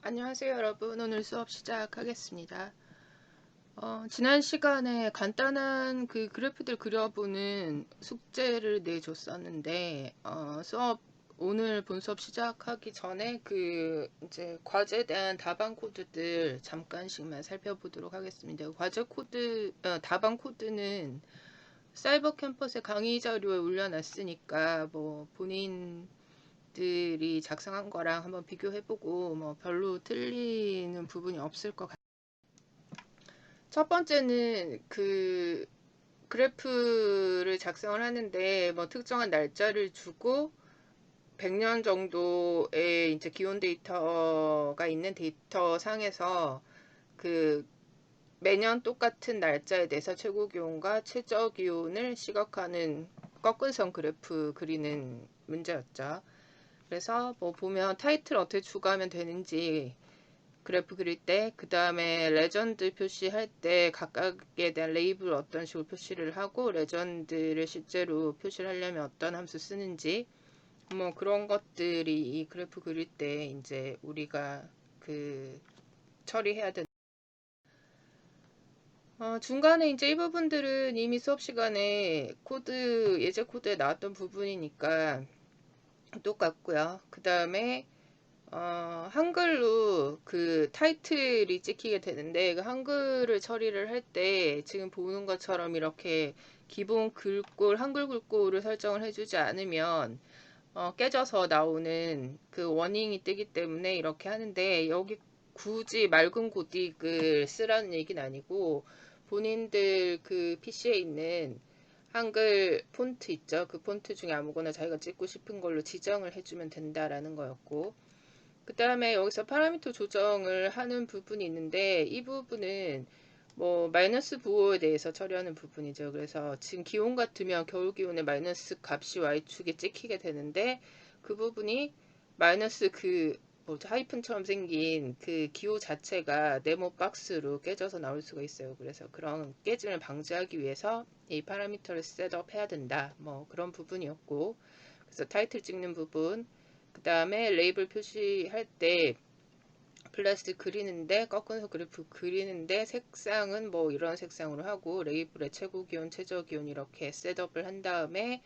안녕하세요 여러분. 오늘 수업 시작하겠습니다. 지난 시간에 간단한 그 그래프들 그려보는 숙제를 내줬었는데 오늘 본 수업 시작하기 전에 그 이제 과제에 대한 답안 코드들 잠깐씩만 살펴보도록 하겠습니다. 과제 코드, 답안 코드는 사이버 캠퍼스에 강의 자료에 올려놨으니까 뭐 본인 들이 작성한 거랑 한번 비교해보고 뭐 별로 틀리는 부분이 없을 것 같아요. 첫 번째는 그 그래프를 작성을 하는데 뭐 특정한 날짜를 주고 100년 정도의 이제 기온 데이터가 있는 데이터 상에서 그 매년 똑같은 날짜에 대해서 최고 기온과 최저 기온을 시각화하는 꺾은선 그래프 그리는 문제였죠. 그래서 뭐 보면 타이틀 어떻게 추가하면 되는지 그래프 그릴 때, 그 다음에 레전드 표시할 때 각각에 대한 레이블 어떤 식으로 표시를 하고 레전드를 실제로 표시를 하려면 어떤 함수 쓰는지 뭐 그런 것들이 이 그래프 그릴 때 이제 우리가 그 처리해야 되는 중간에 이제 이 부분들은 이미 수업 시간에 예제 코드에 나왔던 부분이니까 똑같고요. 그 다음에 한글로 그 타이틀이 찍히게 되는데 그 한글을 처리를 할 때 지금 보는 것처럼 이렇게 기본 글꼴, 한글 글꼴을 설정을 해주지 않으면 깨져서 나오는 그 워닝이 뜨기 때문에 이렇게 하는데 여기 굳이 맑은 고딕을 쓰라는 얘기는 아니고 본인들 그 PC에 있는 한글 폰트 있죠. 그 폰트 중에 아무거나 자기가 찍고 싶은 걸로 지정을 해주면 된다라는 거였고 그 다음에 여기서 파라미터 조정을 하는 부분이 있는데 이 부분은 뭐 마이너스 부호에 대해서 처리하는 부분이죠. 그래서 지금 기온 같으면 겨울 기온의 마이너스 값이 y축에 찍히게 되는데 그 부분이 마이너스 그 뭐 하이픈처럼 생긴 그 기호 자체가 네모 박스로 깨져서 나올 수가 있어요. 그래서 그런 깨짐을 방지하기 위해서 이 파라미터를 셋업해야 된다. 뭐 그런 부분이었고 그래서 타이틀 찍는 부분 그 다음에 레이블 표시할 때 플라스틱 그리는데 꺾은서 그래프 그리는데 색상은 뭐 이런 색상으로 하고 레이블의 최고 기온, 최저 기온 이렇게 셋업을 한 다음에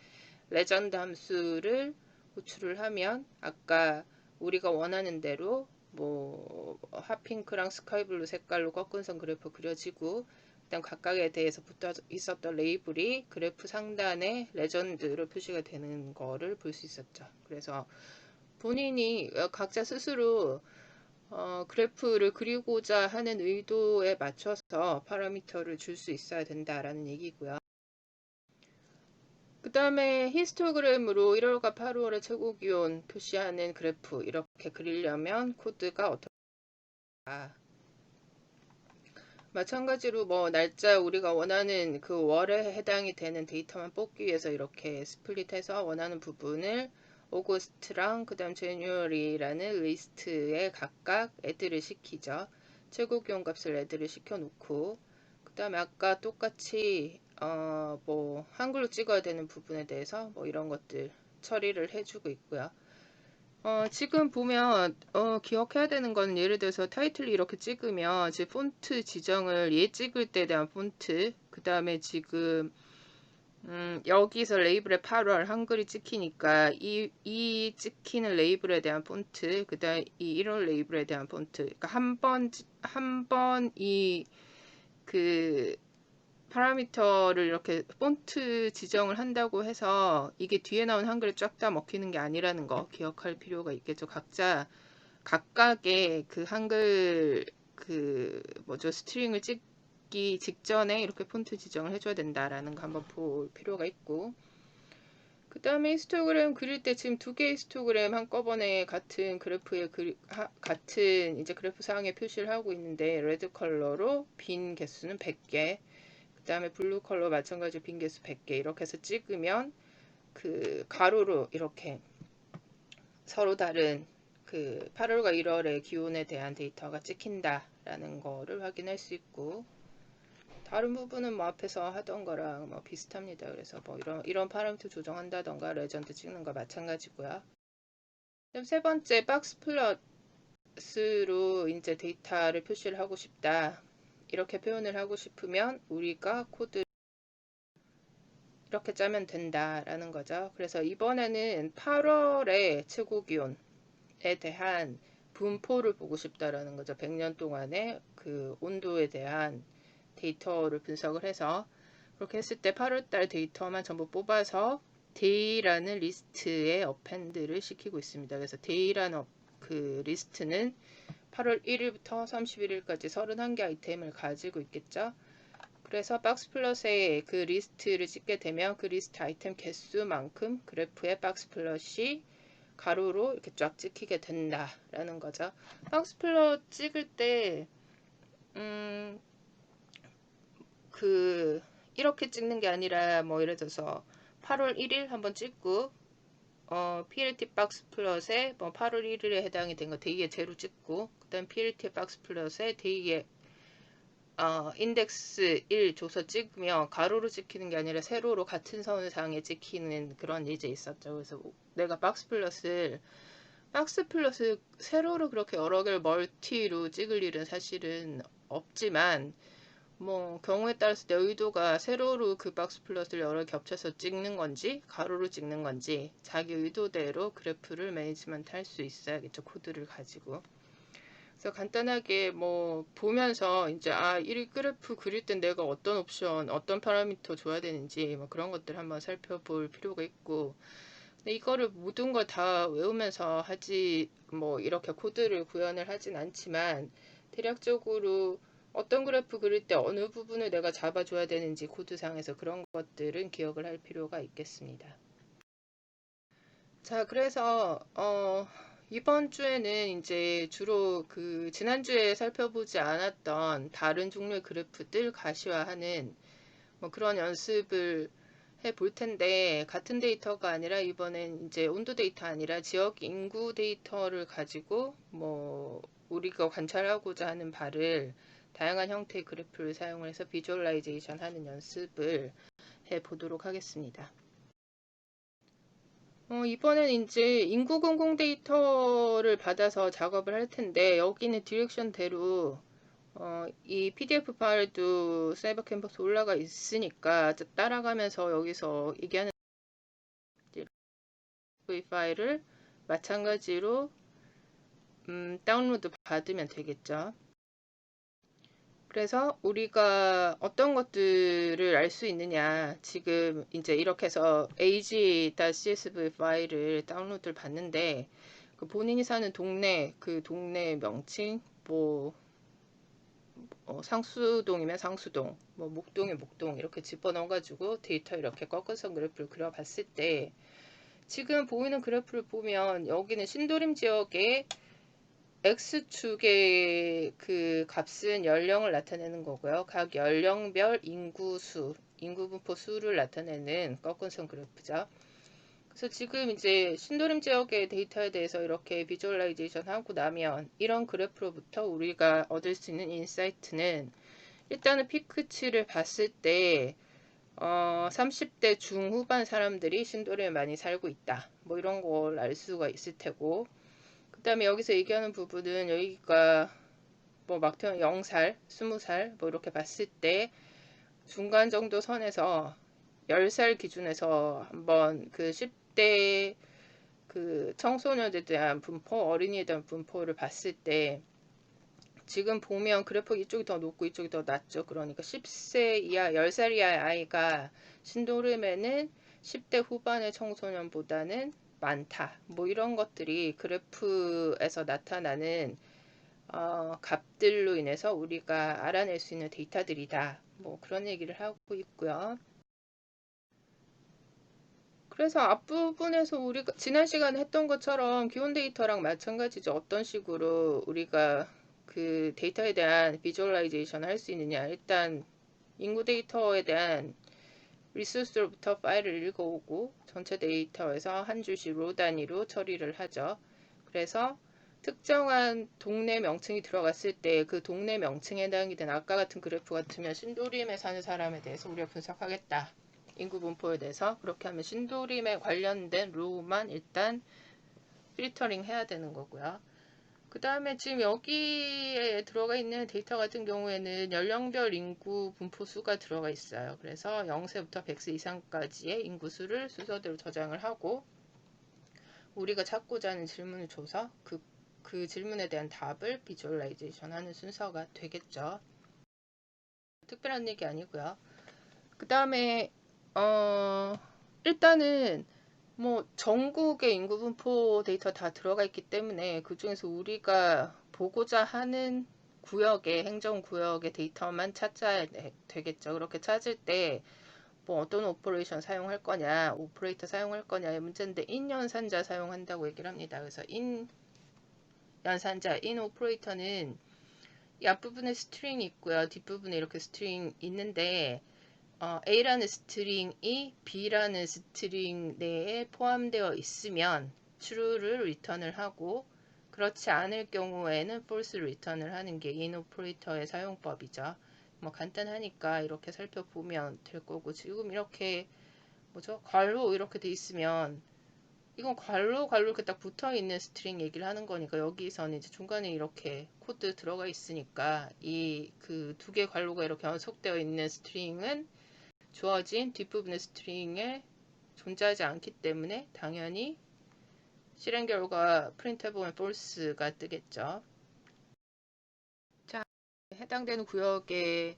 레전드 함수를 호출을 하면 아까 우리가 원하는 대로 뭐 핫핑크랑 스카이블루 색깔로 꺾은선 그래프 그려지고 일단 각각에 대해서 붙어 있었던 레이블이 그래프 상단에 레전드로 표시가 되는 거를 볼 수 있었죠. 그래서 본인이 각자 스스로 그래프를 그리고자 하는 의도에 맞춰서 파라미터를 줄 수 있어야 된다라는 얘기고요. 그 다음에 히스토그램으로 1월과 8월의 최고기온 표시하는 그래프 이렇게 그리려면 코드가 어떻게 마찬가지로 뭐 날짜 우리가 원하는 그 월에 해당이 되는 데이터만 뽑기 위해서 이렇게 스플릿해서 원하는 부분을 오거스트랑 그 다음 제뉴어리라는 리스트에 각각 애드를 시키죠. 최고 기온 값을 애드를 시켜놓고 그 다음에 아까 똑같이 뭐 한글로 찍어야 되는 부분에 대해서 뭐 이런 것들 처리를 해주고 있고요. 지금 보면 기억해야 되는 건 예를 들어서 타이틀이 이렇게 찍으면 이제 폰트 지정을 얘 찍을 때 대한 폰트 그 다음에 지금 여기서 레이블에 8월 한글이 찍히니까 이 찍히는 레이블에 대한 폰트 그 다음 이 1월 레이블에 대한 폰트 그러니까 한 번 이 그 파라미터를 이렇게 폰트 지정을 한다고 해서 이게 뒤에 나온 한글에 쫙 다 먹히는 게 아니라는 거 기억할 필요가 있겠죠. 각각의 그 한글 그 뭐죠 스트링을 찍기 직전에 이렇게 폰트 지정을 해줘야 된다라는 거 한번 볼 필요가 있고 그 다음에 히스토그램 그릴 때 지금 두 개의 히스토그램 한꺼번에 같은 그래프에 같은 이제 그래프 상에 표시를 하고 있는데 레드 컬러로 빈 개수는 100개 그 다음에 블루 컬러 마찬가지로 빈 개수 100개 이렇게 해서 찍으면 그 가로로 이렇게 서로 다른 그 8월과 1월의 기온에 대한 데이터가 찍힌다라는 거를 확인할 수 있고 다른 부분은 뭐 앞에서 하던 거랑 뭐 비슷합니다. 그래서 뭐 이런 파라미터 조정한다던가 레전드 찍는 거 마찬가지고요. 세 번째 박스 플러스 값으로 이제 데이터를 표시를 하고 싶다. 이렇게 표현을 하고 싶으면 우리가 코드 이렇게 짜면 된다라는 거죠. 그래서 이번에는 8월의 최고 기온에 대한 분포를 보고 싶다라는 거죠. 100년 동안의 그 온도에 대한 데이터를 분석을 해서 그렇게 했을 때 8월달 데이터만 전부 뽑아서 데이라는 리스트에 어펜드를 시키고 있습니다. 그래서 데이라는 그 리스트는 8월 1일부터 31일까지 31개 아이템을 가지고 있겠죠. 그래서 박스 플롯에 그 리스트를 찍게 되면 그 리스트 아이템 개수만큼 그래프에 박스 플롯이 가로로 이렇게 쫙 찍히게 된다라는 거죠. 박스 플롯 찍을 때 이렇게 찍는 게 아니라 뭐 예를 들어서 8월 1일 한번 찍고 PLT 박스 플롯에 뭐 8월 1일에 해당이 된 거 데이에 제로 찍고 그다음 PLT 박스 플롯에 데이에 인덱스 1 줘서 찍으면 가로로 찍히는 게 아니라 세로로 같은 선상에 찍히는 그런 일이 있었죠. 그래서 내가 박스 플롯을 세로로 그렇게 여러 개를 멀티로 찍을 일은 사실은 없지만 뭐 경우에 따라서 내 의도가 세로로 그 박스 플롯을 여러 겹쳐서 찍는 건지 가로로 찍는 건지 자기 의도대로 그래프를 매니지먼트 할 수 있어야겠죠. 코드를 가지고. 그래서 간단하게 뭐 보면서 이제 이 그래프 그릴 땐 내가 어떤 옵션, 어떤 파라미터 줘야 되는지 뭐 그런 것들 한번 살펴볼 필요가 있고 근데 이거를 모든 걸 다 외우면서 하지 뭐 이렇게 코드를 구현을 하진 않지만 대략적으로 어떤 그래프 그릴 때 어느 부분을 내가 잡아줘야 되는지 코드상에서 그런 것들은 기억을 할 필요가 있겠습니다. 자, 그래서 이번 주에는 이제 주로 그 지난주에 살펴보지 않았던 다른 종류의 그래프들 가시화하는 뭐 그런 연습을 해 볼 텐데 같은 데이터가 아니라 이번엔 이제 온도 데이터 아니라 지역 인구 데이터를 가지고 뭐 우리가 관찰하고자 하는 바를 다양한 형태의 그래프를 사용해서 비주얼라이제이션 하는 연습을 해 보도록 하겠습니다. 이번엔 이제 인구 공공 데이터를 받아서 작업을 할 텐데 여기는 디렉션대로 이 PDF 파일도 사이버 캔버스 올라가 있으니까 따라가면서 여기서 얘기하는 파일을 마찬가지로 다운로드 받으면 되겠죠. 그래서 우리가 어떤 것들을 알 수 있느냐 지금 이제 이렇게 해서 ag.csv 파일을 다운로드를 받는데 그 본인이 사는 동네 그 동네 명칭 뭐 상수동이면 상수동 뭐 목동이면 목동 이렇게 집어넣어 가지고 데이터 이렇게 꺾어서 그래프를 그려봤을 때 지금 보이는 그래프를 보면 여기는 신도림 지역의 X축의 그 값은 연령을 나타내는 거고요. 각 연령별 인구수, 인구분포 수를 나타내는 꺾은선 그래프죠. 그래서 지금 이제 신도림 지역의 데이터에 대해서 이렇게 비주얼라이제이션 하고 나면 이런 그래프로부터 우리가 얻을 수 있는 인사이트는 일단은 피크치를 봤을 때 30대 중후반 사람들이 신도림에 많이 살고 있다. 뭐 이런 걸 알 수가 있을 테고 그 다음에 여기서 얘기하는 부분은 여기가 뭐 막대한 0살, 20살 뭐 이렇게 봤을 때 중간 정도 선에서 10살 기준에서 한번 그 10대 그 청소년에 대한 분포, 어린이에 대한 분포를 봤을 때 지금 보면 그래프 이쪽이 더 높고 이쪽이 더 낮죠. 그러니까 10세 이하, 10살 이하의 아이가 신도림에는 10대 후반의 청소년보다는 많다. 뭐 이런 것들이 그래프에서 나타나는 값들로 인해서 우리가 알아낼 수 있는 데이터들이다. 뭐 그런 얘기를 하고 있고요. 그래서 앞부분에서 우리가 지난 시간에 했던 것처럼 기본 데이터랑 마찬가지죠. 어떤 식으로 우리가 그 데이터에 대한 비주얼라이제이션 할 수 있느냐. 일단 인구 데이터에 대한 리소스로부터 파일을 읽어오고 전체 데이터에서 한 줄씩 로 단위로 처리를 하죠. 그래서 특정한 동네 명칭이 들어갔을 때 그 동네 명칭에 해당이 된 아까 같은 그래프 같으면 신도림에 사는 사람에 대해서 우리가 분석하겠다. 인구 분포에 대해서 그렇게 하면 신도림에 관련된 로우만 일단 필터링 해야 되는 거고요. 그 다음에 지금 여기에 들어가 있는 데이터 같은 경우에는 연령별 인구 분포수가 들어가 있어요. 그래서 0세부터 100세 이상까지의 인구수를 순서대로 저장을 하고 우리가 찾고자 하는 질문을 줘서 그 질문에 대한 답을 비주얼라이제이션 하는 순서가 되겠죠. 특별한 얘기 아니고요. 그 다음에 일단은 뭐 전국의 인구 분포 데이터 다 들어가 있기 때문에 그 중에서 우리가 보고자 하는 구역의 행정구역의 데이터만 찾아야 되겠죠. 그렇게 찾을 때 뭐 어떤 오퍼레이션 사용할 거냐, 오퍼레이터 사용할 거냐의 문제인데 인 연산자 사용한다고 얘기를 합니다. 그래서 인 연산자, 인 오퍼레이터는 이 앞부분에 스트링이 있고요. 뒷부분에 이렇게 스트링 있는데 A라는 스트링이 B라는 스트링 내에 포함되어 있으면 true를 리턴을 하고 그렇지 않을 경우에는 false를 리턴을 하는 게 in 오퍼레이터의 사용법이죠. 뭐 간단하니까 이렇게 살펴보면 될 거고 지금 이렇게 뭐죠? 괄호 이렇게 돼 있으면 이건 괄호 이렇게 딱 붙어 있는 스트링 얘기를 하는 거니까 여기서는 이제 중간에 이렇게 코드 들어가 있으니까 이 그 두 개 괄호가 이렇게 연속되어 있는 스트링은 주어진 뒷부분의 스트링에 존재하지 않기 때문에 당연히 실행 결과 프린트해보면 false가 뜨겠죠. 자, 해당되는 구역에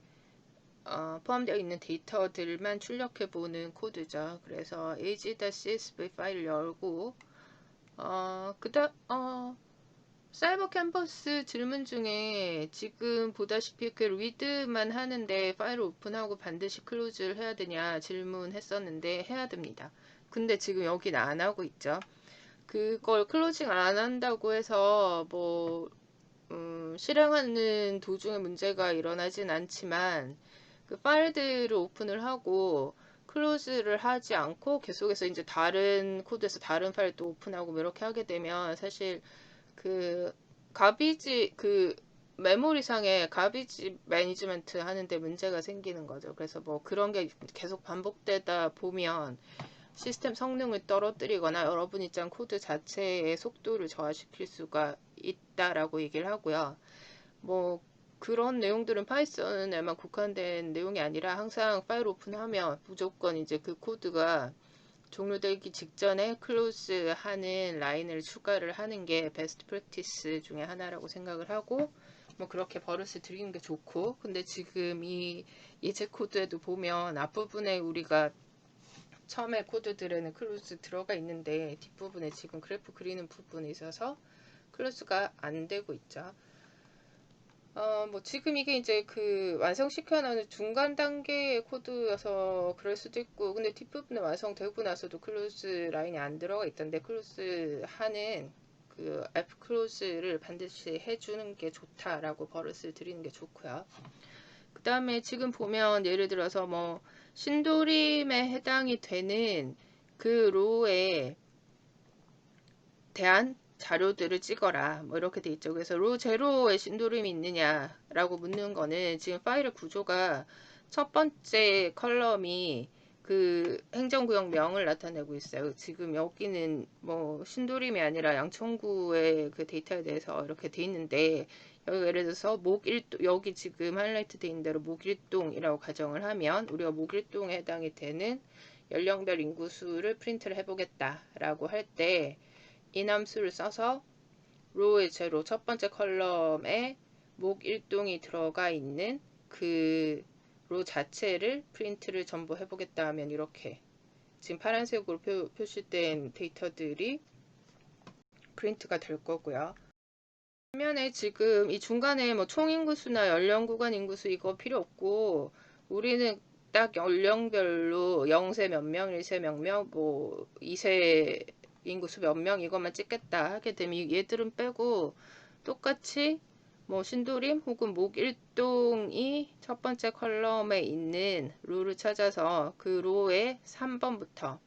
포함되어 있는 데이터들만 출력해보는 코드죠. 그래서 ag-csv 파일을 열고 사이버 캠퍼스 질문 중에 지금 보다시피 그 리드만 하는데 파일을 오픈하고 반드시 클로즈를 해야 되냐 질문했었는데 해야 됩니다. 근데 지금 여기는 안 하고 있죠. 그걸 클로징 안 한다고 해서 뭐 실행하는 도중에 문제가 일어나진 않지만 그 파일들을 오픈을 하고 클로즈를 하지 않고 계속해서 이제 다른 코드에서 다른 파일도 오픈하고 뭐 이렇게 하게 되면 사실 그 가비지 그 메모리상에 가비지 매니지먼트 하는데 문제가 생기는 거죠. 그래서 뭐 그런 게 계속 반복되다 보면 시스템 성능을 떨어뜨리거나 여러분 입장 코드 자체의 속도를 저하시킬 수가 있다라고 얘기를 하고요. 뭐 그런 내용들은 파이썬에만 국한된 내용이 아니라 항상 파일 오픈하면 무조건 이제 그 코드가 종료되기 직전에 클로즈 하는 라인을 추가를 하는 게 베스트 프랙티스 중에 하나라고 생각을 하고 뭐 그렇게 버릇을 들이는 게 좋고 근데 지금 이 예제 코드에도 보면 앞부분에 우리가 처음에 코드들에는 클로즈 들어가 있는데 뒷부분에 지금 그래프 그리는 부분에 있어서 클로즈가 안 되고 있죠. 뭐 지금 이게 이제 그 완성시켜 놓은 중간 단계의 코드여서 그럴 수도 있고 근데 뒷부분에 완성되고 나서도 클로즈 라인이 안 들어가 있던데 클로즈 하는 그 F 클로즈를 반드시 해주는 게 좋다라고 버릇을 들이는 게 좋고요. 그 다음에 지금 보면 예를 들어서 뭐 신도림에 해당이 되는 그 로에 대한 자료들을 찍어라 뭐 이렇게 돼 있죠. 그래서 로 제로에 신도림이 있느냐라고 묻는 거는 지금 파일의 구조가 첫 번째 컬럼이 그 행정구역명을 나타내고 있어요. 지금 여기는 뭐 신도림이 아니라 양천구의 그 데이터에 대해서 이렇게 돼 있는데 여기 예를 들어서 목일동 여기 지금 하이라이트 돼 있는 대로 목일동이라고 가정을 하면 우리가 목일동에 해당이 되는 연령별 인구수를 프린트를 해보겠다라고 할때 이 함수를 써서 row의 제로 첫 번째 컬럼에 목 일동이 들어가 있는 그 row 자체를 프린트를 전부 해보겠다 하면 이렇게 지금 파란색으로 표시된 데이터들이 프린트가 될 거고요. 화면에 지금 이 중간에 뭐 총인구수나 연령 구간 인구수 이거 필요 없고 우리는 딱 연령별로 0세 몇 명, 1세 몇 명, 뭐 2세 인구수 몇 명 이것만 찍겠다 하게 되면 얘들은 빼고 똑같이 뭐 신도림 혹은 목일동이 첫 번째 컬럼에 있는 로를 찾아서 그 로의 3번부터를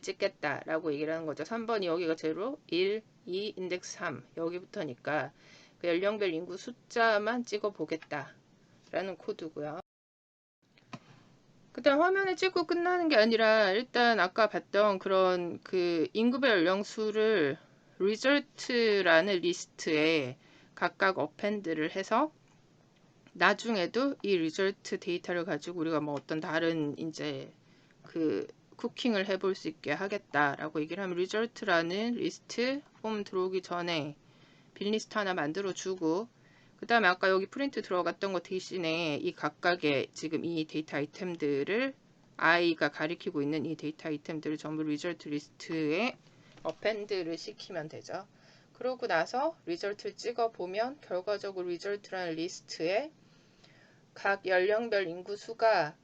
찍겠다라고 얘기를 하는 거죠. 3번이 여기가 제로 1, 2, 인덱스 3 여기부터니까 그 연령별 인구 숫자만 찍어 보겠다라는 코드고요. 그다음 화면에 찍고 끝나는 게 아니라 일단 아까 봤던 그런 그 인구별 연령수를 result라는 리스트에 각각 어펜드를 해서 나중에도 이 result 데이터를 가지고 우리가 뭐 어떤 다른 이제 그 쿠킹을 해볼 수 있게 하겠다라고 얘기를 하면 result라는 리스트 폼 들어오기 전에 빈 리스트 하나 만들어 주고, 그 다음에 아까 여기 프린트 들어갔던 거 대신에 이 각각의 지금 이 데이터 아이템들을 i가 가리키고 있는 이 데이터 아이템들을 전부 result 리스트에 어펜드를 시키면 되죠. 그러고 나서 리절트를 찍어 보면 결과적으로 리절트라는 리스트에 각 연령별 인구수가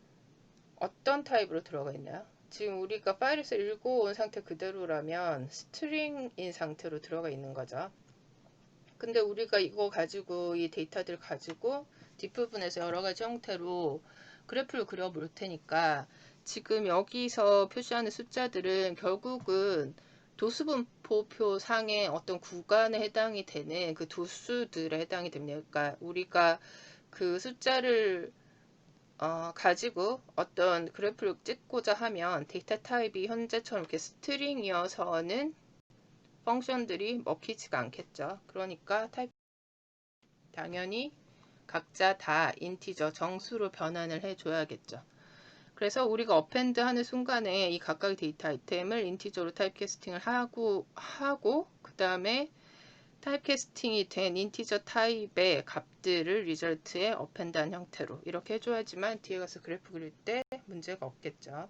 어떤 타입으로 들어가 있나요? 지금 우리가 파일에서 읽어온 상태 그대로라면 스트링인 상태로 들어가 있는 거죠. 근데 우리가 이거 가지고 이 데이터들 가지고 뒷부분에서 여러 가지 형태로 그래프를 그려 볼 테니까 지금 여기서 표시하는 숫자들은 결국은 도수분포표 상의 어떤 구간에 해당이 되는 그 도수들에 해당이 됩니다. 그러니까 우리가 그 숫자를 가지고 어떤 그래프를 찍고자 하면 데이터 타입이 현재처럼 이렇게 스트링이어서는 펑션들이 먹히지가 않겠죠. 그러니까 타입 당연히 각자 다 인티저 정수로 변환을 해줘야겠죠. 그래서 우리가 어펜드 하는 순간에 이 각각의 데이터 아이템을 인티저로 타입캐스팅을 하고 그 다음에 타입캐스팅이 된 인티저 타입의 값들을 리절트에 어펜드한 형태로 이렇게 해줘야지만 뒤에 가서 그래프 그릴 때 문제가 없겠죠.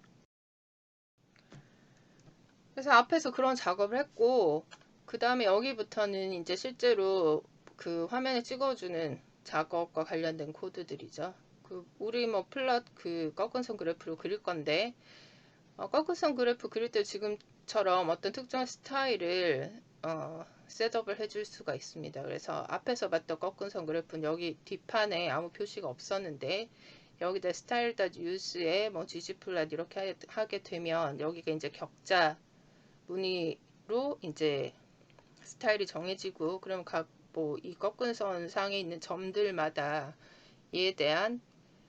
그래서 앞에서 그런 작업을 했고, 그 다음에 여기부터는 이제 실제로 그 화면에 찍어주는 작업과 관련된 코드들이죠. 우리 뭐 플롯 그 꺾은선 그래프로 그릴 건데, 꺾은선 그래프 그릴 때 지금처럼 어떤 특정 스타일을 셋업을 해줄 수가 있습니다. 그래서 앞에서 봤던 꺾은선 그래프는 여기 뒷판에 아무 표시가 없었는데 여기다 style.use에 뭐 ggplot 이렇게 하게 되면 여기가 이제 격자 무늬로 이제 스타일이 정해지고, 그럼 각 뭐 이 꺾은선 상에 있는 점들마다 이에 대한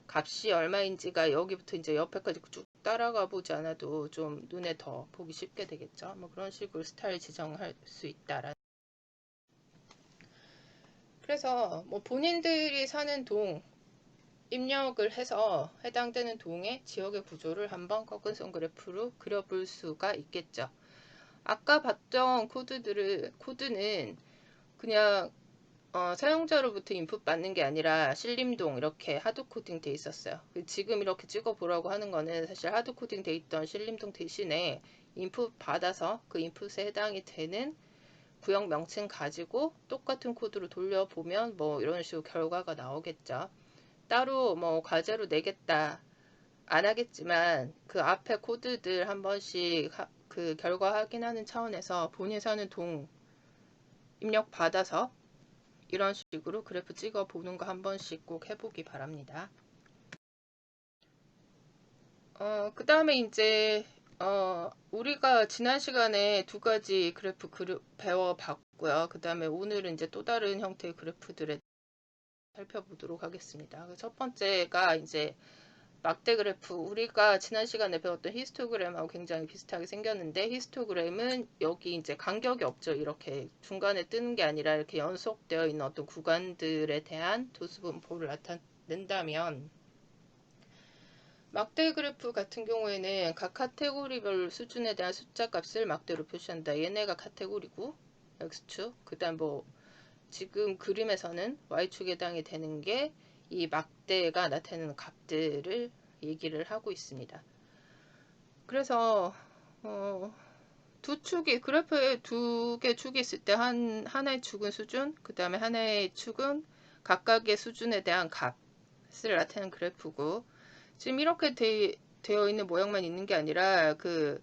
값이 얼마인지가 여기부터 이제 옆에까지 쭉 따라가 보지 않아도 좀 눈에 더 보기 쉽게 되겠죠. 뭐 그런 식으로 스타일 지정할 수 있다라는. 그래서 뭐 본인들이 사는 동 입력을 해서 해당되는 동의 지역의 구조를 한번 꺾은선 그래프로 그려볼 수가 있겠죠. 아까 봤던 코드는 그냥 사용자로부터 인풋 받는 게 아니라 신림동 이렇게 하드코딩 돼 있었어요. 지금 이렇게 찍어보라고 하는 거는 사실 하드코딩 돼 있던 신림동 대신에 인풋 받아서 그 인풋에 해당이 되는 구역 명칭 가지고 똑같은 코드로 돌려보면 뭐 이런 식으로 결과가 나오겠죠. 따로 뭐 과제로 내겠다 안 하겠지만 그 앞에 코드들 한 번씩 그 결과 확인하는 차원에서 본인 사는 동 입력 받아서 이런 식으로 그래프 찍어 보는 거 한 번씩 꼭 해보기 바랍니다. 그 다음에 이제 우리가 지난 시간에 두 가지 그래프 배워봤고요. 그 다음에 오늘은 이제 또 다른 형태의 그래프들을 살펴보도록 하겠습니다. 첫 번째가 이제 막대 그래프, 우리가 지난 시간에 배웠던 히스토그램하고 굉장히 비슷하게 생겼는데, 히스토그램은 여기 이제 간격이 없죠. 이렇게 중간에 뜨는 게 아니라 이렇게 연속되어 있는 어떤 구간들에 대한 도수분포를 나타낸다면, 막대 그래프 같은 경우에는 각 카테고리별 수준에 대한 숫자 값을 막대로 표시한다. 얘네가 카테고리고 X축, 그 다음 뭐 지금 그림에서는 Y축에 해당이 되는 게 이 막대가 나타내는 값들을 얘기를 하고 있습니다. 그래서 두 축이 그래프에 두 개 축이 있을 때 하나의 축은 수준, 그 다음에 하나의 축은 각각의 수준에 대한 값을 나타내는 그래프고, 지금 이렇게 되어 있는 모양만 있는 게 아니라 그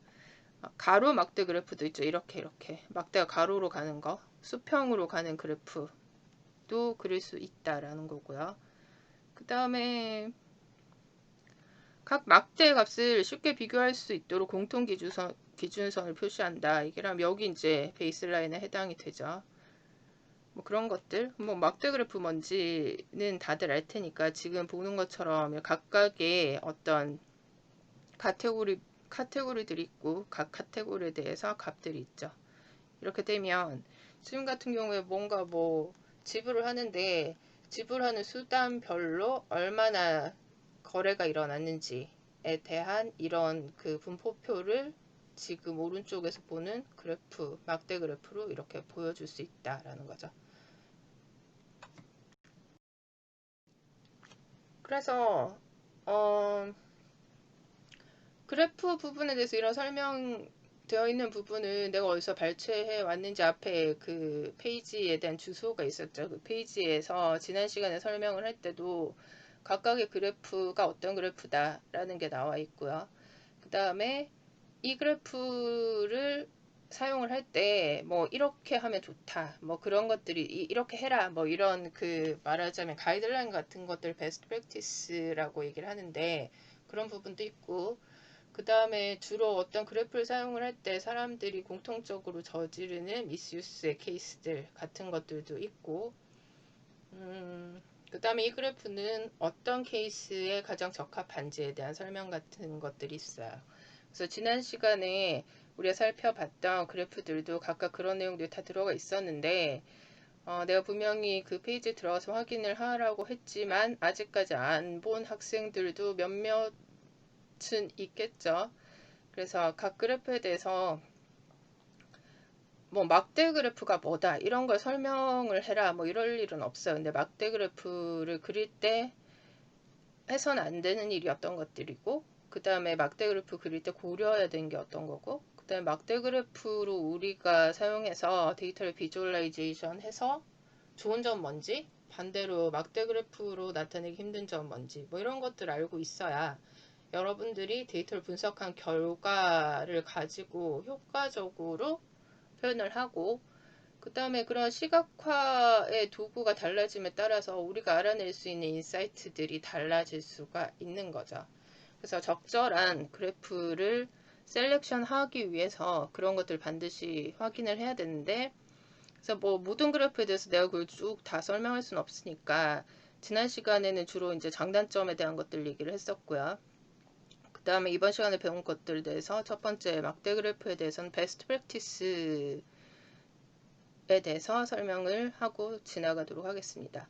가로 막대 그래프도 있죠. 이렇게 막대가 가로로 가는 거, 수평으로 가는 그래프도 그릴 수 있다라는 거고요. 그 다음에 각 막대 값을 쉽게 비교할 수 있도록 공통 기준선을 표시한다. 이게 하면 여기 이제 베이스라인에 해당이 되죠. 뭐 그런 것들, 뭐 막대 그래프 뭔지는 다들 알 테니까 지금 보는 것처럼 각각의 어떤 카테고리들이 있고 각 카테고리에 대해서 값들이 있죠. 이렇게 되면 지금 같은 경우에 뭔가 뭐 지불을 하는데 지불하는 수단별로 얼마나 거래가 일어났는지에 대한 이런 그 분포표를 지금 오른쪽에서 보는 그래프, 막대 그래프로 이렇게 보여줄 수 있다라는 거죠. 그래서 그래프 부분에 대해서 이런 설명되어 있는 부분은 내가 어디서 발췌해 왔는지 앞에 그 페이지에 대한 주소가 있었죠. 그 페이지에서 지난 시간에 설명을 할 때도 각각의 그래프가 어떤 그래프다라는 게 나와 있고요. 그 다음에 이 그래프를 사용을 할 때 뭐 이렇게 하면 좋다 뭐 그런 것들이 이렇게 해라 뭐 이런 그 말하자면 가이드라인 같은 것들 베스트 프랙티스라고 얘기를 하는데 그런 부분도 있고 그 다음에 주로 어떤 그래프를 사용을 할 때 사람들이 공통적으로 저지르는 미스유스의 케이스들 같은 것들도 있고 그 다음에 이 그래프는 어떤 케이스에 가장 적합한지에 대한 설명 같은 것들이 있어요. 그래서 지난 시간에 우리가 살펴봤던 그래프들도 각각 그런 내용들이 다 들어가 있었는데 내가 분명히 그 페이지에 들어가서 확인을 하라고 했지만 아직까지 안 본 학생들도 몇몇은 있겠죠. 그래서 각 그래프에 대해서 뭐 막대 그래프가 뭐다 이런 걸 설명을 해라 뭐 이럴 일은 없어요. 근데 막대 그래프를 그릴 때 해서는 안 되는 일이 어떤 것들이고 그 다음에 막대 그래프 그릴 때 고려해야 되는 게 어떤 거고 그 다음에 막대 그래프로 우리가 사용해서 데이터를 비주얼라이제이션 해서 좋은 점 뭔지 반대로 막대 그래프로 나타내기 힘든 점 뭔지 뭐 이런 것들 알고 있어야 여러분들이 데이터를 분석한 결과를 가지고 효과적으로 표현을 하고 그 다음에 그런 시각화의 도구가 달라짐에 따라서 우리가 알아낼 수 있는 인사이트들이 달라질 수가 있는 거죠. 그래서 적절한 그래프를 셀렉션 하기 위해서 그런 것들 반드시 확인을 해야 되는데 그래서 뭐 모든 그래프에 대해서 내가 그걸 쭉 다 설명할 수는 없으니까 지난 시간에는 주로 이제 장단점에 대한 것들 얘기를 했었고요. 그 다음에 이번 시간에 배운 것들에 대해서 첫 번째 막대 그래프에 대해서는 베스트 프랙티스 대해서 설명을 하고 지나가도록 하겠습니다.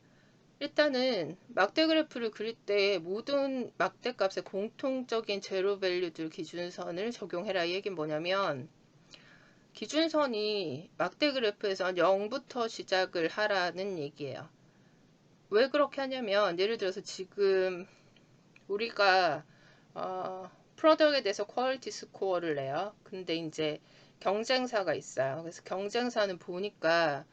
일단은 막대 그래프를 그릴 때 모든 막대 값의 공통적인 제로 밸류들 기준선을 적용해라. 이 얘기는 뭐냐면 기준선이 막대 그래프에선 0부터 시작을 하라는 얘기예요. 왜 그렇게 하냐면 예를 들어서 지금 우리가 프로덕트에 대해서 퀄리티 스코어를 내요. 근데 이제 경쟁사가 있어요. 그래서 경쟁사는 보니까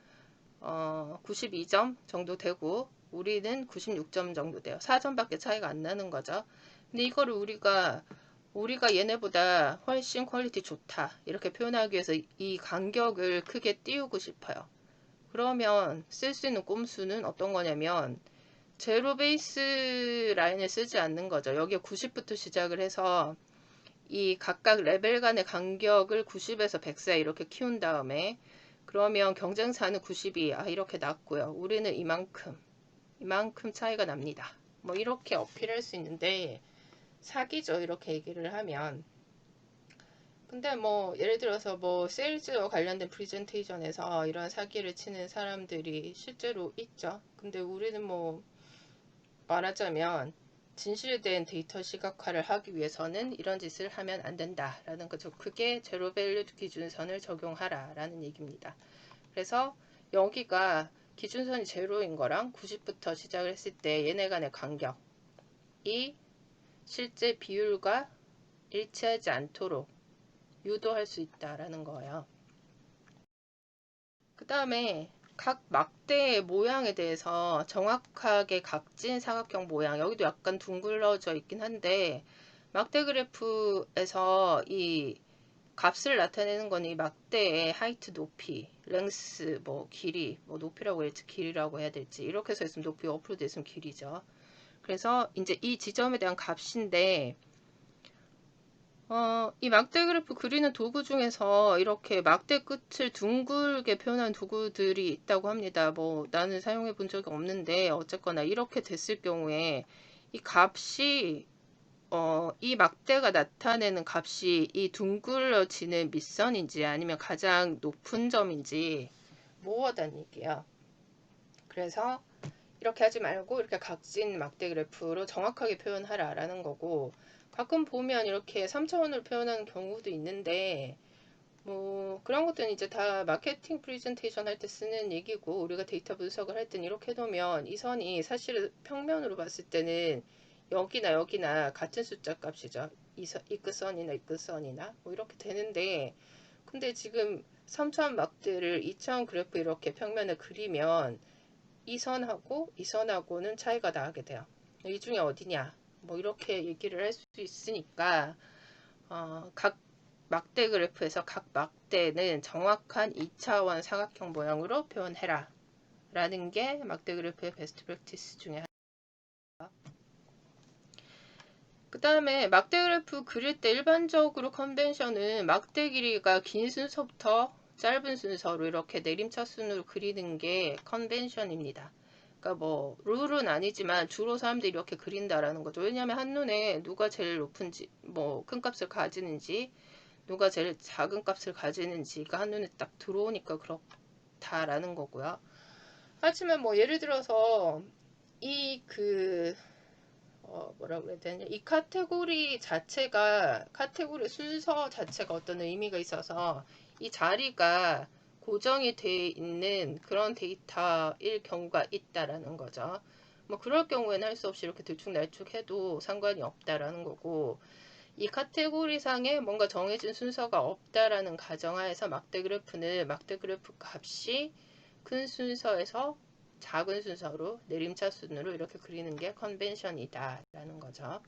92점 정도 되고 우리는 96점 정도 돼요. 4점밖에 차이가 안 나는 거죠. 근데 이거를 우리가 얘네보다 훨씬 퀄리티 좋다 이렇게 표현하기 위해서 이 간격을 크게 띄우고 싶어요. 그러면 쓸 수 있는 꼼수는 어떤 거냐면 제로 베이스 라인을 쓰지 않는 거죠. 여기에 90부터 시작을 해서 이 각각 레벨 간의 간격을 90에서 100 사이 이렇게 키운 다음에 그러면 경쟁사는 92, 이렇게 낮고요. 우리는 이만큼 차이가 납니다. 뭐 이렇게 어필할 수 있는데 사기죠. 이렇게 얘기를 하면. 근데 뭐 예를 들어서 뭐 세일즈와 관련된 프리젠테이션에서 이런 사기를 치는 사람들이 실제로 있죠. 근데 우리는 뭐 말하자면 진실된 데이터 시각화를 하기 위해서는 이런 짓을 하면 안 된다라는 거죠. 그게 제로 밸류 기준선을 적용하라 라는 얘기입니다. 그래서 여기가 기준선이 제로인 거랑 90부터 시작을 했을 때 얘네 간의 간격이 실제 비율과 일치하지 않도록 유도할 수 있다라는 거예요. 그 다음에 각 막대의 모양에 대해서 정확하게 각진 사각형 모양 여기도 약간 둥글러져 있긴 한데 막대 그래프에서 이 값을 나타내는 건 이 막대의 하이트 높이, 랭스 뭐 길이, 뭐 높이라고 해야 될지 길이라고 해야 될지 이렇게 써 있으면 높이 옆으로 돼 있으면 길이죠. 그래서 이제 이 지점에 대한 값인데 이 막대 그래프 그리는 도구 중에서 이렇게 막대 끝을 둥글게 표현한 도구들이 있다고 합니다. 뭐 나는 사용해 본 적이 없는데 어쨌거나 이렇게 됐을 경우에 이 값이 이 막대가 나타내는 값이 이 둥글어지는 밑선인지 아니면 가장 높은 점인지 모으다는 얘기야. 그래서 이렇게 하지 말고 이렇게 각진 막대 그래프로 정확하게 표현하라 라는 거고, 가끔 보면 이렇게 3차원으로 표현하는 경우도 있는데 뭐 그런 것들은 이제 다 마케팅 프레젠테이션 할 때 쓰는 얘기고, 우리가 데이터 분석을 할 때는 이렇게 해놓으면 이 선이 사실 평면으로 봤을 때는 여기나 여기나 같은 숫자 값이죠. 이 끝선이나 이 끝선이나 뭐 이렇게 되는데, 근데 지금 3차원 막대를 2차원 그래프 이렇게 평면을 그리면 이 선하고 이 선하고는 차이가 나게 돼요. 이 중에 어디냐 뭐 이렇게 얘기를 할 수 있으니까 각 막대 그래프에서 각 막대는 정확한 2차원 사각형 모양으로 표현해라 라는 게 막대 그래프의 베스트 프랙티스 중에 하나입니다. 그 다음에 막대 그래프 그릴 때 일반적으로 컨벤션은 막대 길이가 긴 순서부터 짧은 순서로 이렇게 내림차순으로 그리는 게 컨벤션입니다. 그러니까 뭐 룰은 아니지만 주로 사람들이 이렇게 그린다라는 거죠. 왜냐하면 한눈에 누가 제일 높은지 뭐 큰 값을 가지는지 누가 제일 작은 값을 가지는지가 한눈에 딱 들어오니까 그렇다라는 거고요. 하지만 뭐 예를 들어서 이 뭐라 그래야 되냐, 이 카테고리 자체가 카테고리 순서 자체가 어떤 의미가 있어서 이 자리가 고정이 돼 있는 그런 데이터일 경우가 있다라는 거죠. 뭐 그럴 경우에는 할 수 없이 이렇게 들쭉날쭉해도 상관이 없다라는 거고, 이 카테고리 상에 뭔가 정해진 순서가 없다라는 가정하에서 막대 그래프는 막대 그래프 값이 큰 순서에서 작은 순서로 내림차순으로 이렇게 그리는 게 컨벤션이다 라는 거죠.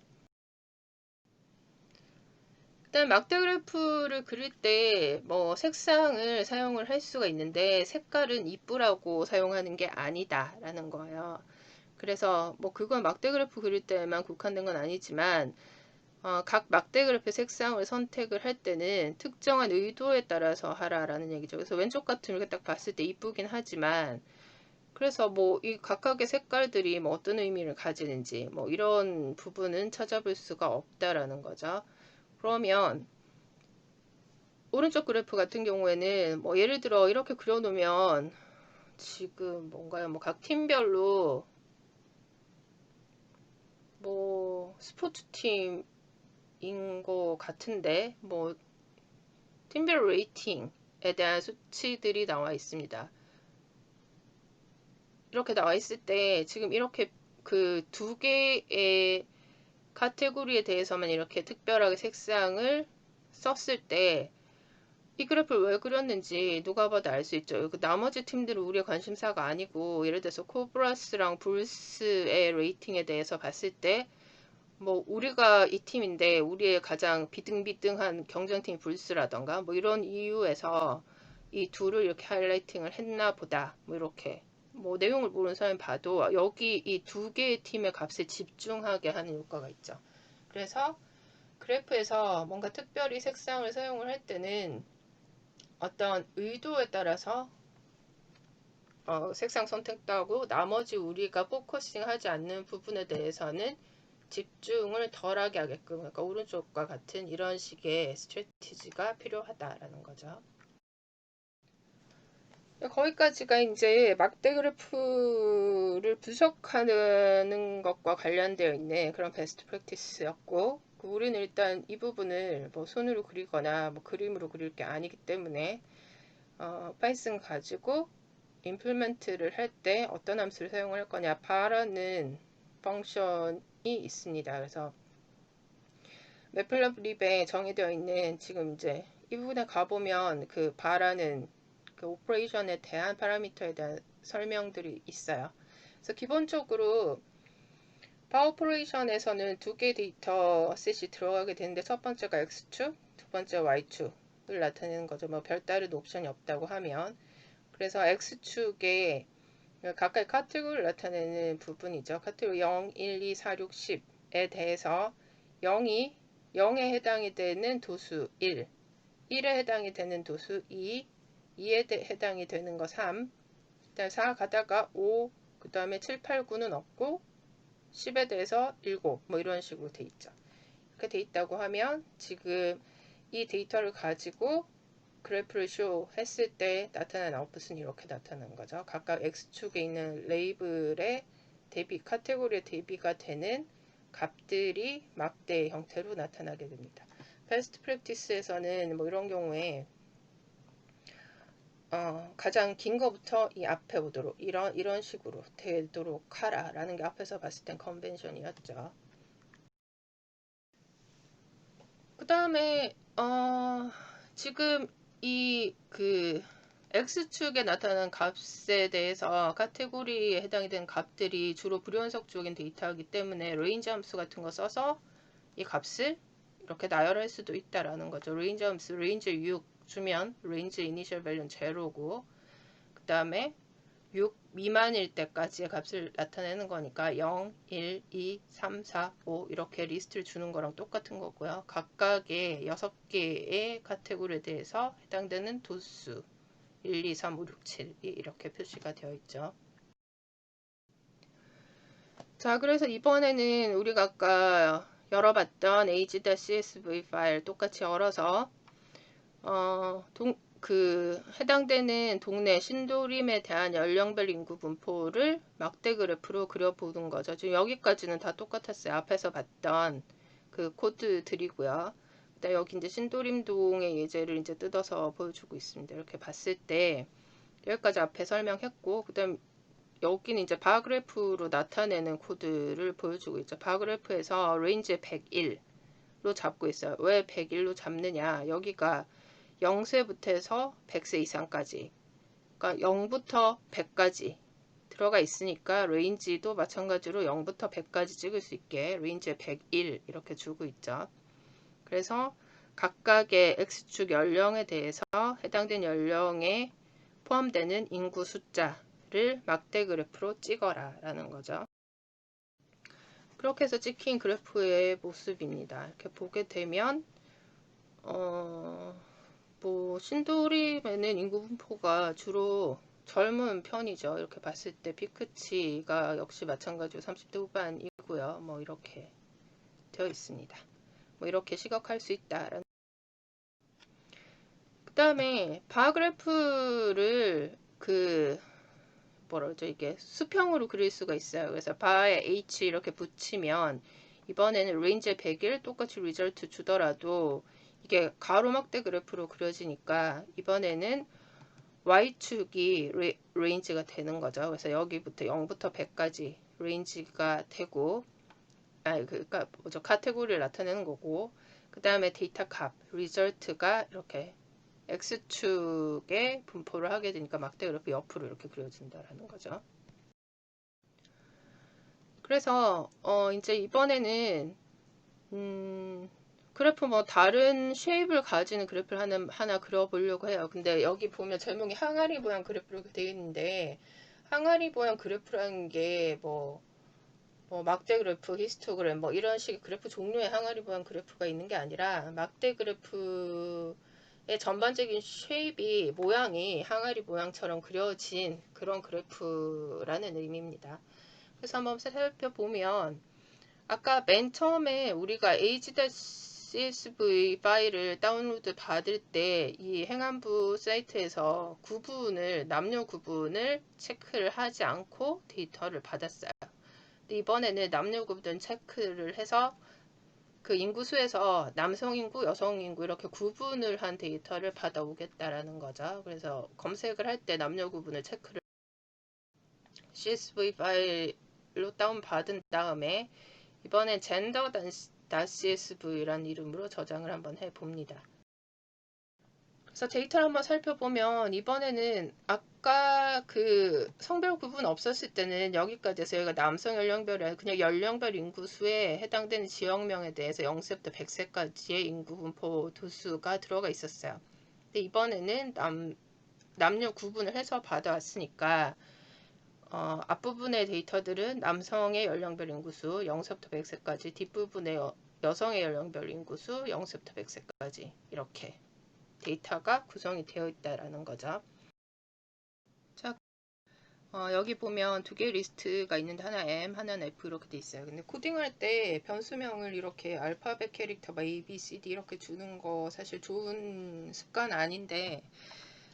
일단 막대 그래프를 그릴 때 뭐 색상을 사용을 할 수가 있는데 색깔은 이쁘라고 사용하는 게 아니다 라는 거예요. 그래서 뭐 그건 막대 그래프 그릴 때만 국한된 건 아니지만 각 막대 그래프 색상을 선택을 할 때는 특정한 의도에 따라서 하라라는 얘기죠. 그래서 왼쪽 같은 이렇게 딱 봤을 때 이쁘긴 하지만, 그래서 뭐 이 각각의 색깔들이 뭐 어떤 의미를 가지는지 뭐 이런 부분은 찾아볼 수가 없다라는 거죠. 그러면 오른쪽 그래프 같은 경우에는 뭐 예를 들어 이렇게 그려놓으면 지금 뭔가요? 뭐 각 팀별로 뭐 스포츠팀인 것 같은데 뭐 팀별 레이팅에 대한 수치들이 나와 있습니다. 이렇게 나와 있을 때 지금 이렇게 그 두 개의 카테고리에 대해서만 이렇게 특별하게 색상을 썼을 때 이 그래프를 왜 그렸는지 누가 봐도 알 수 있죠. 그 나머지 팀들은 우리의 관심사가 아니고, 예를 들어서 코브라스랑 불스의 레이팅에 대해서 봤을 때 뭐 우리가 이 팀인데 우리의 가장 비등비등한 경쟁팀이 불스라던가 뭐 이런 이유에서 이 둘을 이렇게 하이라이팅을 했나 보다 뭐 이렇게 뭐 내용을 모르는 사람이 봐도 여기 이 두 개의 팀의 값에 집중하게 하는 효과가 있죠. 그래서 그래프에서 뭔가 특별히 색상을 사용을 할 때는 어떤 의도에 따라서 색상 선택도 하고, 나머지 우리가 포커싱 하지 않는 부분에 대해서는 집중을 덜하게 하게끔, 그러니까 오른쪽과 같은 이런 식의 스트래티지가 필요하다라는 거죠. 거기까지가 이제 막대 그래프를 분석하는 것과 관련되어 있는 그런 베스트 프랙티스였고, 우리는 일단 이 부분을 뭐 손으로 그리거나 뭐 그림으로 그릴 게 아니기 때문에 파이썬 가지고 임플멘트를 할 때 어떤 함수를 사용할 거냐, 바라는 펑션이 있습니다. 그래서 매플러블립에 정의되어 있는, 지금 이제 이 부분에 가보면 그 바라는 그 오퍼레이션에 대한 파라미터에 대한 설명들이 있어요. 그래서 기본적으로 파워 오퍼레이션에서는 두 개의 데이터 셋이 들어가게 되는데, 첫 번째가 X축, 두 번째 Y축을 나타내는 거죠. 뭐 별다른 옵션이 없다고 하면. 그래서 X축에 각각의 카테고리를 나타내는 부분이죠. 카테고리 0, 1, 2, 4, 6, 10에 대해서 0에 해당이 되는 도수 1, 1에 해당이 되는 도수 2, 2에 해당이 되는 거 3, 그다음에 4 가다가 5, 그 다음에 7, 8, 9는 없고 10에 대해서 7, 뭐 이런 식으로 돼 있죠. 이렇게 돼 있다고 하면 지금 이 데이터를 가지고 그래프를 쇼 했을 때 나타나는 아웃풋은 이렇게 나타나는 거죠. 각각 X축에 있는 레이블의 대비, 카테고리에 대비가 되는 값들이 막대의 형태로 나타나게 됩니다. 베스트 프랙티스에서는 뭐 이런 경우에 가장 긴 거부터 이 앞에 오도록 이런 식으로 되도록 하라라는 게 앞에서 봤을 땐 컨벤션이었죠. 그 다음에 지금 이 X축에 나타나는 값에 대해서 카테고리에 해당이 되는 값들이 주로 불연속 쪽인 데이터이기 때문에 레인지 함수 같은 거 써서 이 값을 이렇게 나열할 수도 있다라는 거죠. 레인지 함수 레인지 6 주면 레인지 이니셜 밸류는 제로고 그 다음에 6 미만일 때까지의 값을 나타내는 거니까 0, 1, 2, 3, 4, 5 이렇게 리스트를 주는 거랑 똑같은 거고요. 각각의 6개의 카테고리에 대해서 해당되는 도수 1, 2, 3, 5, 6, 7이 이렇게 표시가 되어 있죠. 자, 그래서 이번에는 우리가 아까 열어봤던 age.csv 파일 똑같이 열어서 해당되는 동네 신도림에 대한 연령별 인구 분포를 막대 그래프로 그려보는 거죠. 지금 여기까지는 다 똑같았어요. 앞에서 봤던 그 코드들이고요. 그다음 여기 이제 신도림동의 예제를 이제 뜯어서 보여주고 있습니다. 이렇게 봤을 때 여기까지 앞에 설명했고, 그다음 여기는 이제 바그래프로 나타내는 코드를 보여주고 있죠. 바그래프에서 레인지 101로 잡고 있어요. 왜 101로 잡느냐? 여기가 0세부터 해서 100세 이상까지, 그러니까 0부터 100까지 들어가 있으니까 레인지도 마찬가지로 0부터 100까지 찍을 수 있게 레인지 101 이렇게 주고 있죠. 그래서 각각의 X축 연령에 대해서 해당된 연령에 포함되는 인구 숫자를 막대 그래프로 찍어라 라는 거죠. 그렇게 해서 찍힌 그래프의 모습입니다. 이렇게 보게 되면 뭐 신도림에는 인구 분포가 주로 젊은 편이죠. 이렇게 봤을 때 피크치가 역시 마찬가지로 30대 후반이고요. 뭐 이렇게 되어 있습니다. 뭐 이렇게 시각할 수 있다라는. 그 다음에 바그래프를 뭐라 그러죠? 이게 수평으로 그릴 수가 있어요. 그래서 바에 H 이렇게 붙이면 이번에는 레인지 100일 똑같이 리절트 주더라도 이게 가로막대 그래프로 그려지니까 이번에는 Y축이 레인지가 되는 거죠. 그래서 여기부터 0부터 100까지 레인지가 되고, 그러니까 뭐죠? 카테고리를 나타내는 거고, 그 다음에 데이터 값, 리절트가 이렇게 X축에 분포를 하게 되니까 막대 그래프 옆으로 이렇게 그려진다라는 거죠. 그래서 이제 이번에는 그래프 뭐 다른 쉐입을 가지는 그래프를 하나 그려보려고 해요. 근데 여기 보면 제목이 항아리 모양 그래프로 되어 있는데, 항아리 모양 그래프라는 게 뭐 막대 그래프, 히스토그램 뭐 이런 식의 그래프 종류의 항아리 모양 그래프가 있는 게 아니라 막대 그래프의 전반적인 쉐입이 모양이 항아리 모양처럼 그려진 그런 그래프라는 의미입니다. 그래서 한번 살펴보면 아까 맨 처음에 우리가 age.csv 파일을 다운로드 받을 때 이 행안부 사이트에서 남녀 구분을 체크를 하지 않고 데이터를 받았어요. 근데 이번에는 남녀 구분 체크를 해서 그 인구수에서 남성 인구, 여성 인구 이렇게 구분을 한 데이터를 받아오겠다라는 거죠. 그래서 검색을 할 때 남녀 구분을 체크를 CSV 파일로 다운받은 다음에 이번엔 gender.csv라는 이름으로 저장을 한번 해봅니다. 그래서 데이터를 한번 살펴보면 이번에는 아까 그 성별 구분 없었을 때는 여기까지 해서 여기가 남성 연령별이 아니라 그냥 연령별 인구수에 해당되는 지역명에 대해서 0세부터 100세까지의 인구 분포 도수가 들어가 있었어요. 근데 이번에는 남녀 구분을 해서 받아왔으니까 앞부분의 데이터들은 남성의 연령별 인구수 0세부터 100세까지, 뒷부분의 여성의 연령별 인구수 0세부터 100세까지 이렇게 데이터가 구성이 되어 있다라는 거죠. 자, 여기 보면 두 개의 리스트가 있는데 하나 M, 하나는 F 이렇게 돼 있어요. 근데 코딩할 때 변수명을 이렇게 알파벳 캐릭터 막 A, B, C, D 이렇게 주는 거 사실 좋은 습관 아닌데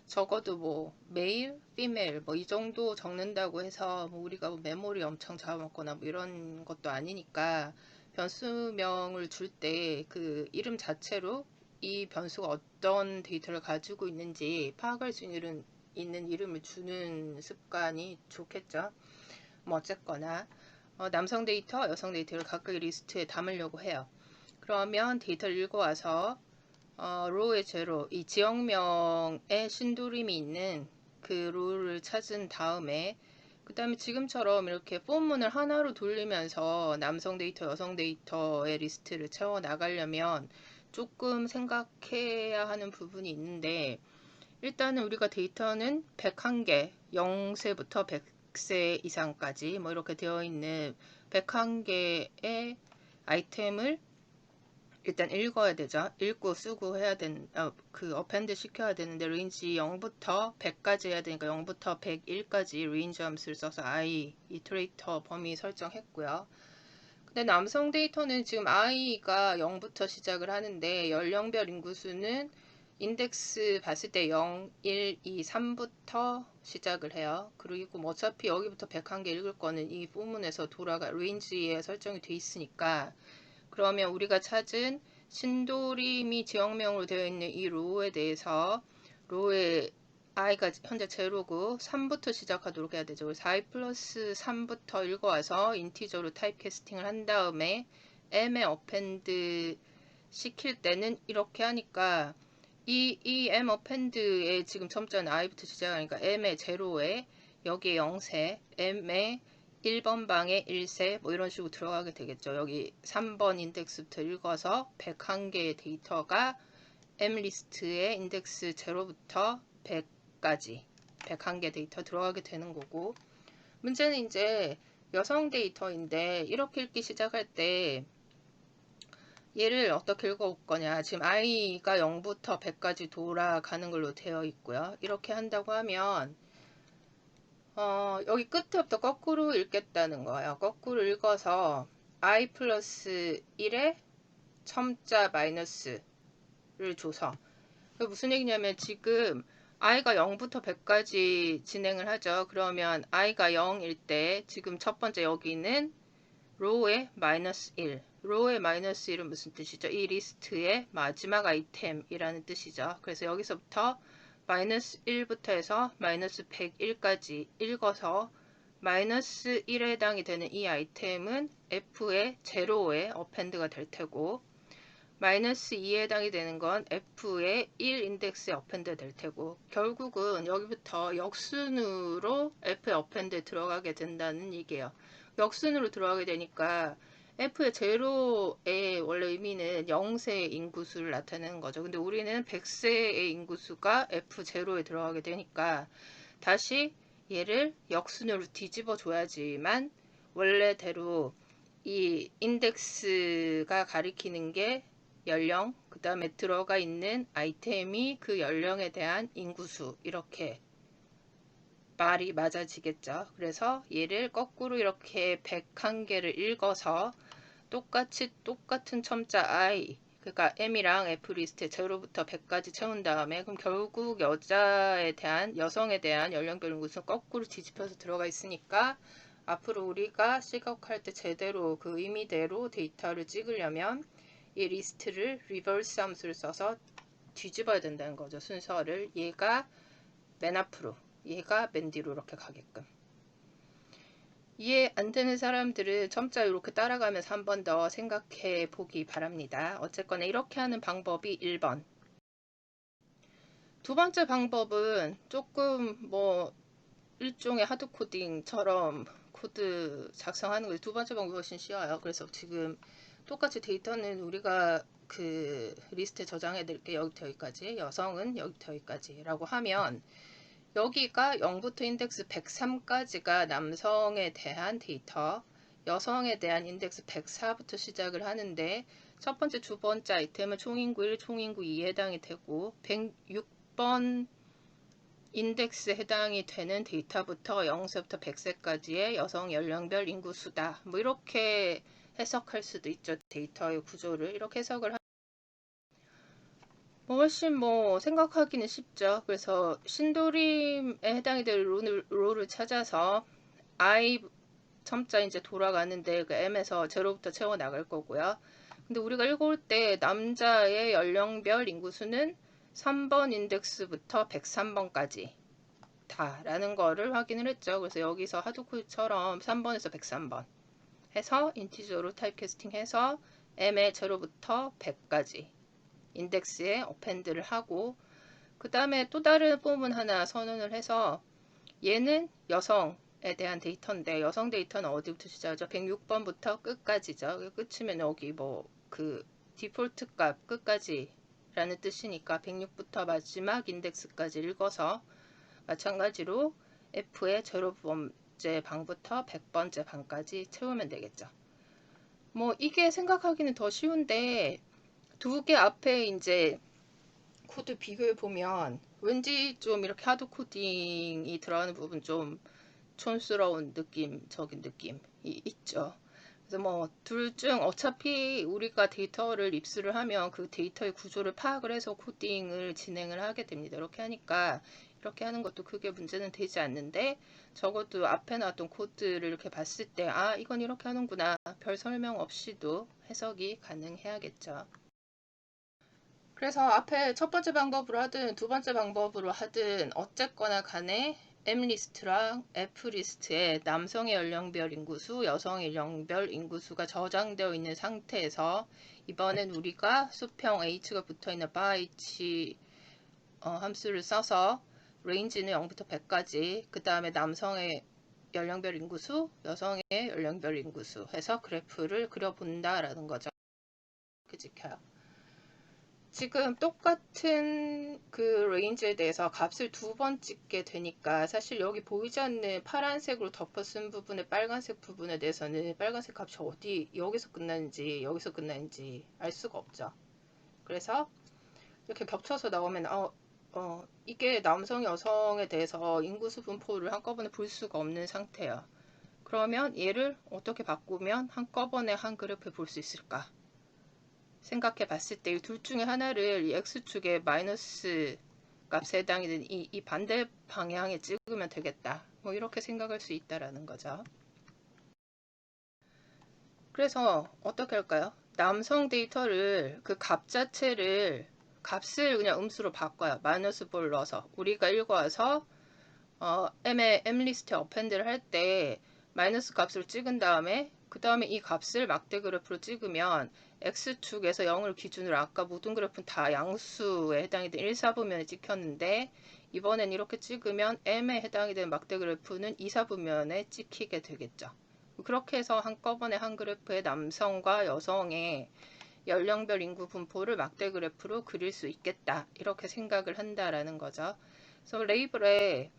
적어도 뭐 메일, 피메일 뭐 이 정도 적는다고 해서 뭐 우리가 뭐 메모리 엄청 잡아먹거나 뭐 이런 것도 아니니까 변수명을 줄 때 그 이름 자체로 이 변수가 어떤 데이터를 가지고 있는지 파악할 수 있는 이름을 주는 습관이 좋겠죠. 뭐 어쨌거나 남성 데이터, 여성 데이터를 각각의 리스트에 담으려고 해요. 그러면 데이터를 읽어와서 로우의 제로, 이 지역명에 신도림이 있는 그 로우를 찾은 다음에 그 다음에 지금처럼 이렇게 폼문을 하나로 돌리면서 남성 데이터, 여성 데이터의 리스트를 채워 나가려면 조금 생각해야 하는 부분이 있는데 일단은 우리가 데이터는 101개, 0세부터 100세 이상까지 뭐 이렇게 되어 있는 101개의 아이템을 일단 읽어야 되죠. 읽고 쓰고 해야 되는, 그 어펜드 시켜야 되는데 레인지 0부터 100까지 해야 되니까 0부터 101까지 레인지 함수를 써서 i 이터레이터 범위 설정했고요. 근데 남성 데이터는 지금 i가 0부터 시작을 하는데 연령별 인구수는 인덱스 봤을 때 0, 1, 2, 3부터 시작을 해요. 그리고 뭐 어차피 여기부터 101개 읽을 거는 이 포문에서 돌아가 레인지에 설정이 돼 있으니까 그러면 우리가 찾은 신도림이 지역명으로 되어 있는 이 로우에 대해서 로우의 i가 현재 제로고 3부터 시작하도록 해야 되죠. 4i 플러스 3부터 읽어와서 인티저로 타입캐스팅을 한 다음에 m에 어펜드 시킬 때는 이렇게 하니까 이 m 어펜드에 지금 첨자는 i부터 시작하니까 m의 제로에 여기에 0세, m의 1번 방에 1세 뭐 이런 식으로 들어가게 되겠죠. 여기 3번 인덱스부터 읽어서 101개의 데이터가 m리스트에 인덱스 0부터 100까지 101개 데이터 들어가게 되는 거고 문제는 이제 여성 데이터인데 이렇게 읽기 시작할 때 얘를 어떻게 읽어올 거냐. 지금 i가 0부터 100까지 돌아가는 걸로 되어 있고요. 이렇게 한다고 하면 여기 끝부터 거꾸로 읽겠다는 거예요. 거꾸로 읽어서 i 플러스 1에 첨자 마이너스를 줘서 무슨 얘기냐면 지금 i가 0부터 100까지 진행을 하죠. 그러면 i가 0일 때 지금 첫 번째 여기는 로우의 마이너스 1 로우의 마이너스 1은 무슨 뜻이죠? 이 리스트의 마지막 아이템이라는 뜻이죠. 그래서 여기서부터 마이너스 1부터 해서 마이너스 101까지 읽어서 마이너스 1에 해당이 되는 이 아이템은 F의 제로에 어펜드가 될 테고 마이너스 2에 해당이 되는 건 F의 1 인덱스에 어펜드 될 테고 결국은 여기부터 역순으로 F의 어펜드에 들어가게 된다는 얘기예요. 역순으로 들어가게 되니까 F의 제로의 원래 의미는 0세의 인구수를 나타내는 거죠. 근데 우리는 100세의 인구수가 F0에 들어가게 되니까 다시 얘를 역순으로 뒤집어 줘야지만 원래대로 이 인덱스가 가리키는 게 연령, 그 다음에 들어가 있는 아이템이 그 연령에 대한 인구수 이렇게 말이 맞아지겠죠. 그래서 얘를 거꾸로 이렇게 101개를 읽어서 똑같은 첨자 i 그러니까 m이랑 f 리스트에 0부터 100까지 채운 다음에 그럼 결국 여성에 대한 연령별 인구수는 거꾸로 뒤집혀서 들어가 있으니까 앞으로 우리가 시각할 때 제대로 그 의미대로 데이터를 찍으려면 이 리스트를 리버스 함수를 써서 뒤집어야 된다는 거죠. 순서를 얘가 맨 앞으로 얘가 맨 뒤로 이렇게 가게끔. 이해 안 되는 사람들은 첨자 이렇게 따라가면서 한 번 더 생각해 보기 바랍니다. 어쨌거나 이렇게 하는 방법이 1번. 두 번째 방법은 조금 뭐 일종의 하드 코딩처럼 코드 작성하는 거예요. 두 번째 방법이 훨씬 쉬워요. 그래서 지금 똑같이 데이터는 우리가 그 리스트에 저장해 드릴게 여기부터 여기까지 여성은 여기부터 여기까지 라고 하면 여기가 0부터 인덱스 103까지가 남성에 대한 데이터 여성에 대한 인덱스 104부터 시작을 하는데 첫 번째 두 번째 아이템은 총인구 1 총인구 2에 해당이 되고 106번 인덱스에 해당이 되는 데이터부터 0세부터 100세까지의 여성 연령별 인구수다. 뭐 이렇게 해석할 수도 있죠. 데이터의 구조를 이렇게 해석을 뭐 훨씬 뭐 생각하기는 쉽죠. 그래서 신도림에 해당이 될 롤을 찾아서 I 첨자 이제 돌아가는데 그 M에서 제로부터 채워 나갈 거고요. 근데 우리가 읽어올 때 남자의 연령별 인구수는 3번 인덱스부터 103번까지 다라는 거를 확인을 했죠. 그래서 여기서 하드코드처럼 3번에서 103번 해서 인티저로 타입캐스팅 해서 M의 제로부터 100까지 인덱스에 어펜드를 하고 그 다음에 또 다른 폼은 하나 선언을 해서 얘는 여성에 대한 데이터인데 여성 데이터는 어디부터 시작하죠? 106번부터 끝까지죠. 끝이면 여기 뭐 그 디폴트 값 끝까지 라는 뜻이니까 106부터 마지막 인덱스까지 읽어서 마찬가지로 F의 0번째 방부터 100번째 방까지 채우면 되겠죠. 뭐 이게 생각하기는 더 쉬운데 두 개 앞에 이제 코드 비교해 보면 왠지 좀 이렇게 하드 코딩이 들어가는 부분 좀 촌스러운 느낌적인 느낌이 있죠. 그래서 뭐 둘 중 어차피 우리가 데이터를 입수를 하면 그 데이터의 구조를 파악을 해서 코딩을 진행을 하게 됩니다. 이렇게 하니까 이렇게 하는 것도 크게 문제는 되지 않는데 적어도 앞에 나왔던 코드를 이렇게 봤을 때 아 이건 이렇게 하는구나 별 설명 없이도 해석이 가능해야겠죠. 그래서 앞에 첫 번째 방법으로 하든 두 번째 방법으로 하든 어쨌거나 간에 M리스트랑 F리스트에 남성의 연령별 인구수, 여성의 연령별 인구수가 저장되어 있는 상태에서 이번엔 우리가 수평 H가 붙어있는 bar 함수를 써서 레인지는 0부터 100까지 그 다음에 남성의 연령별 인구수, 여성의 연령별 인구수 해서 그래프를 그려본다라는 거죠. 이렇게 찍혀요. 지금 똑같은 그 레인지에 대해서 값을 두 번 찍게 되니까 사실 여기 보이지 않는 파란색으로 덮어 쓴 부분의 빨간색 부분에 대해서는 빨간색 값이 어디 여기서 끝나는지 여기서 끝나는지 알 수가 없죠. 그래서 이렇게 겹쳐서 나오면 이게 남성 여성에 대해서 인구수 분포를 한꺼번에 볼 수가 없는 상태예요. 그러면 얘를 어떻게 바꾸면 한꺼번에 한 그래프에 볼 수 있을까? 생각해 봤을 때 이 둘 중에 하나를 이 x축의 마이너스 값에 해당이 이 반대 방향에 찍으면 되겠다. 뭐 이렇게 생각할 수 있다라는 거죠. 그래서 어떻게 할까요? 남성 데이터를 그 값 자체를 값을 그냥 음수로 바꿔요. 마이너스 볼 넣어서 우리가 읽어와서 M 리스트에 어펜드를 할 때 마이너스 값을 찍은 다음에 그 다음에 이 값을 막대 그래프로 찍으면 X축에서 0을 기준으로 아까 모든 그래프는 다 양수에 해당이 되는 1, 4분면에 찍혔는데 이번엔 이렇게 찍으면 M에 해당이 되는 막대 그래프는 2, 4분면에 찍히게 되겠죠. 그렇게 해서 한꺼번에 한 그래프의 남성과 여성의 연령별 인구 분포를 막대 그래프로 그릴 수 있겠다. 이렇게 생각을 한다라는 거죠. 그래서 레이블에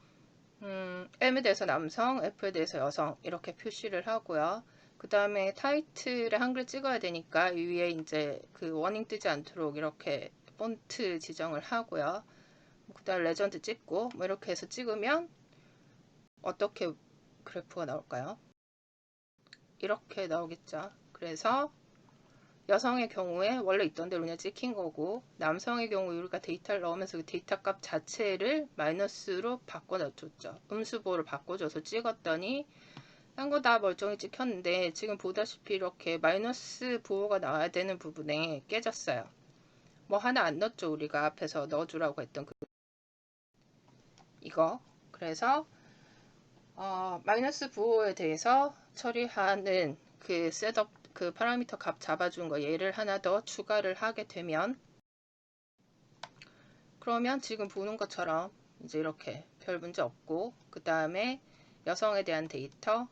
M에 대해서 남성, F에 대해서 여성 이렇게 표시를 하고요. 그 다음에 타이틀에 한글 찍어야 되니까 위에 이제 그 워닝 뜨지 않도록 이렇게 폰트 지정을 하고요. 그 다음 레전드 찍고 뭐 이렇게 해서 찍으면 어떻게 그래프가 나올까요? 이렇게 나오겠죠. 그래서 여성의 경우에 원래 있던 대로 그냥 찍힌 거고 남성의 경우 우리가 데이터를 넣으면서 그 데이터 값 자체를 마이너스로 바꿔줬죠. 음수보호를 바꿔줘서 찍었더니 딴 거 다 멀쩡히 찍혔는데 지금 보다시피 이렇게 마이너스 보호가 나와야 되는 부분에 깨졌어요. 뭐 하나 안 넣었죠. 우리가 앞에서 넣어주라고 했던 이거. 그래서 마이너스 부호에 대해서 처리하는 그 셋업 그 파라미터 값 잡아준 거 얘를 하나 더 추가를 하게 되면 그러면 지금 보는 것처럼 이제 이렇게 별 문제 없고 그 다음에 여성에 대한 데이터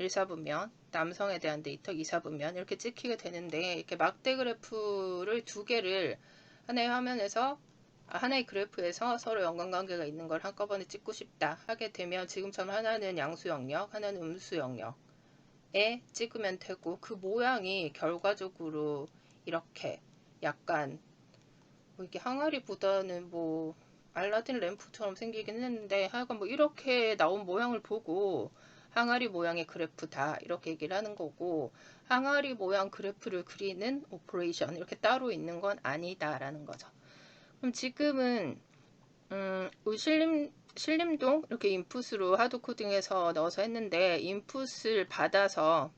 1, 4분면 남성에 대한 데이터 2, 4분면 이렇게 찍히게 되는데 이렇게 막대 그래프를 두 개를 하나의 화면에서 하나의 그래프에서 서로 연관관계가 있는 걸 한꺼번에 찍고 싶다 하게 되면 지금처럼 하나는 양수 영역 하나는 음수 영역에 찍으면 되고 그 모양이 결과적으로 이렇게 약간 뭐 이게 항아리보다는 뭐 알라딘 램프처럼 생기긴 했는데 하여간 뭐 이렇게 나온 모양을 보고 항아리 모양의 그래프다 이렇게 얘기를 하는 거고, 항아리 모양 그래프를 그리는 오퍼레이션 이렇게 따로 있는 건 아니다 라는 거죠. 그럼 지금은 우리 신림동 이렇게 인풋으로 하드 코딩해서 넣어서 했는데, 인풋을 받아서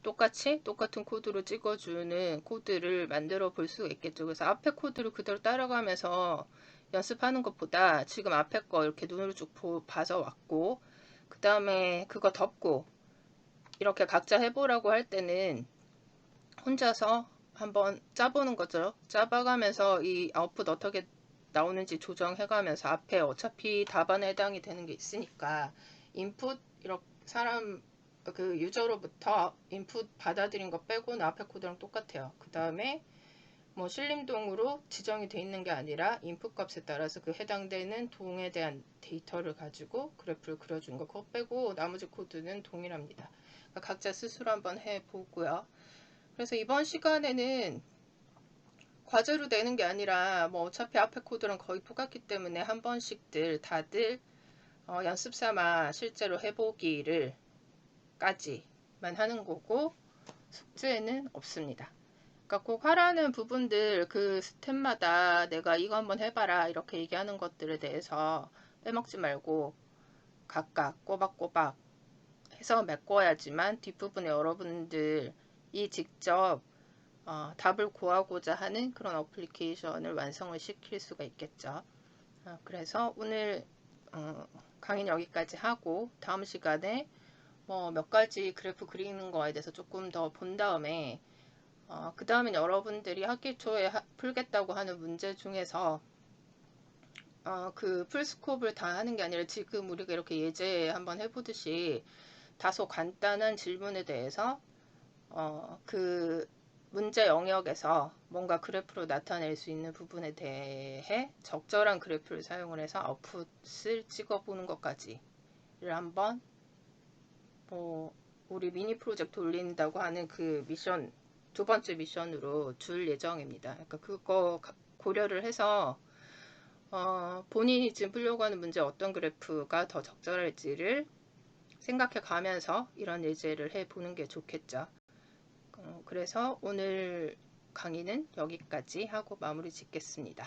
똑같은 코드로 찍어주는 코드를 만들어 볼 수가 있겠죠. 그래서 앞에 코드를 그대로 따라가면서 연습하는 것보다 지금 앞에 거 이렇게 눈으로 쭉 봐서 왔고, 그 다음에 그거 덮고 이렇게 각자 해보라고 할 때는 혼자서 한번 짜보는 거죠. 짜봐가면서 이 아웃풋 어떻게 나오는지 조정해가면서, 앞에 어차피 답안에 해당이 되는 게 있으니까 인풋 이렇게 사람 그 유저로부터 인풋 받아들인 거 빼고는 앞에 코드랑 똑같아요. 그 다음에 뭐 신림동으로 지정이 돼 있는 게 아니라 인풋 값에 따라서 그 해당되는 동에 대한 데이터를 가지고 그래프를 그려준 거, 그거 빼고 나머지 코드는 동일합니다. 그러니까 각자 스스로 한번 해보고요. 그래서 이번 시간에는 과제로 내는 게 아니라 뭐 어차피 앞에 코드랑 거의 똑같기 때문에 한 번씩들 다들 연습 삼아 실제로 해보기를 까지만 하는 거고, 숙제는 없습니다. 그러니까 꼭 하라는 부분들 그 스텝마다 내가 이거 한번 해봐라 이렇게 얘기하는 것들에 대해서 빼먹지 말고 각각 꼬박꼬박 해서 메꿔야지만 뒷부분에 여러분들이 직접 답을 구하고자 하는 그런 어플리케이션을 완성을 시킬 수가 있겠죠. 그래서 오늘 강의는 여기까지 하고, 다음 시간에 뭐 몇 가지 그래프 그리는 거에 대해서 조금 더 본 다음에 그 다음엔 여러분들이 학기 초에 풀겠다고 하는 문제 중에서 그 풀스코프를 다 하는 게 아니라 지금 우리가 이렇게 예제 한번 해보듯이 다소 간단한 질문에 대해서 그 문제 영역에서 뭔가 그래프로 나타낼 수 있는 부분에 대해 적절한 그래프를 사용을 해서 아웃풋을 찍어보는 것까지를 한번 뭐 우리 미니 프로젝트 올린다고 하는 그 미션, 두 번째 미션으로 줄 예정입니다. 그러니까 그거 고려를 해서 본인이 지금 풀려고 하는 문제 어떤 그래프가 더 적절할지를 생각해 가면서 이런 예제를 해보는 게 좋겠죠. 그래서 오늘 강의는 여기까지 하고 마무리 짓겠습니다.